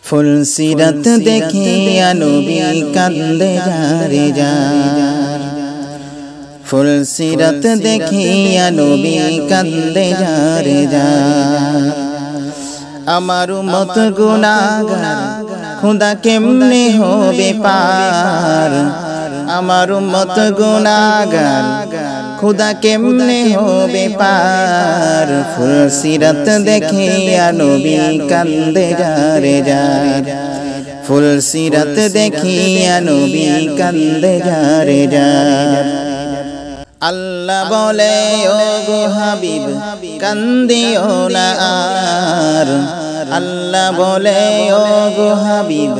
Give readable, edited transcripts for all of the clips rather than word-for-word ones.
ফুল সিরাত দেখিয়া নবী কান্দে যারে যার, ফুল সিরাত দেখিয়া নবী কান্দে যারে যার। আমার উম্মত গুনাহগার খুদা কেমনে হবে পার, আমার উম্মত গুনাহগার খুদা কেমনে হবে পার। ফুল সিরাত দেখিয়া নবী কান্দে যারে যার, ফুল সিরাত দেখিয়া নবী কান্দে যারে যার। আল্লাহ বলে ও গো হাবিব কান্দিও না আর, আল্লাহ বলে ও গো হাবিব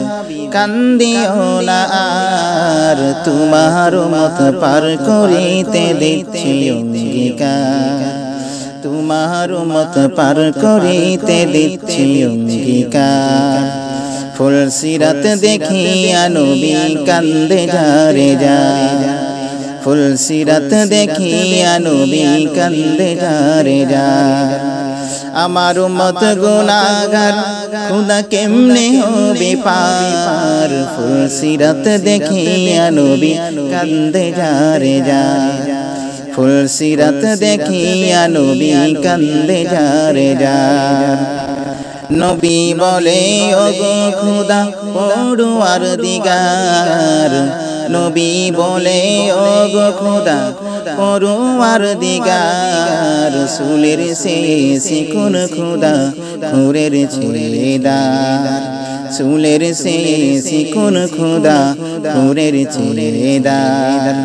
কান্দিও না আর। তোমার মত পার করিতে দিচ্ছি অঙ্গীকার, তোমার মত পার করিতে দিচ্ছি অঙ্গীকার। ফুল সিরাত দেখিয়া নবী কান্দে যারে যার, ফুল সিরাত দেখিয়া নবী কান্দে যারে যার। আমার উম্মত গুনাহগার খুদা কেমনে হবে পার, ফুল সিরাত দেখিয়া নবী কান্দে যারে যার, ফুল সিরাত দেখিয়া নবী কান্দে যারে যার। নবী বলে ও গো খুদা পরওয়ার দিগার, নবী বলে ও গো খুদা পরওয়ার দিগার। রাসূলের শেষে কোন খুদা নূরের ছেলেদার, রাসূলের শেষে কোন খুদা নূরের ছেলেদার।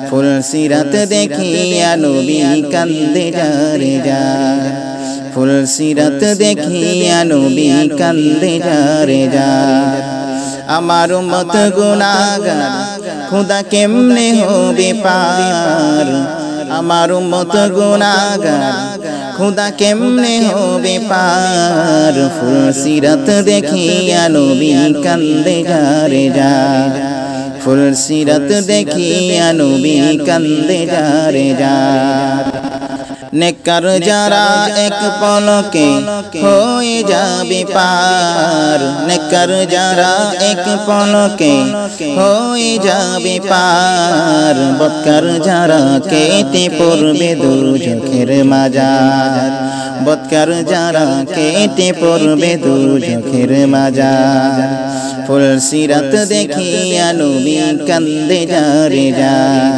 ফুল সিরাত দেখিয়া নবী কান্দে যারে যার, ফুল সিরাত দেখিয়া নবী কান্দে যারে যার। আমার উম্মত গুনাহগার খুদা কেমনে হবে পার, আমার উম্মত গুনাহগার খুদা কেমনে হবে পার। ফুল সিরাত দেখিয়া নবী কান্দে যারে যার, ফুল সিরাত দেখিয়া নবী কান্দে যারে যার। নেককার যারা এক পলকে হয়ে যাবে পার, নেককার যারা এক পলকে হয়ে যাবে পার। বদকার যারা কেটে পড়বে দুর্যোগের মাজার, বদকার যারা কেটে পড়বে দুর্যোগের মাজার। ফুল সিরাত দেখিয়া নবী কান্দে যারে যার,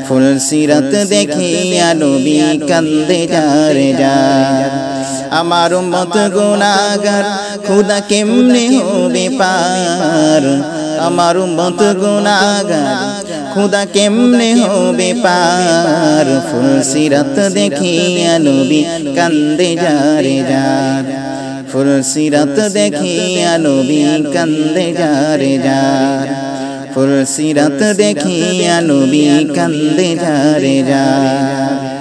ফুল সিরাত দেখিয়া নবী কান্দে যারে যার। আমার উম্মত গুনাহগার খুদা কেমনে হবে পার, আমার উম্মত গুনাহগার খুদা কেমনে হবে পার। ফুল সিরাত দেখিয়া নবী কান্দে যারে যার, ফুল সিরাত দেখিয়া নবী কান্দে যারে যার, ফুল সিরাত দেখিয়া নবী কান্দে যারে যার।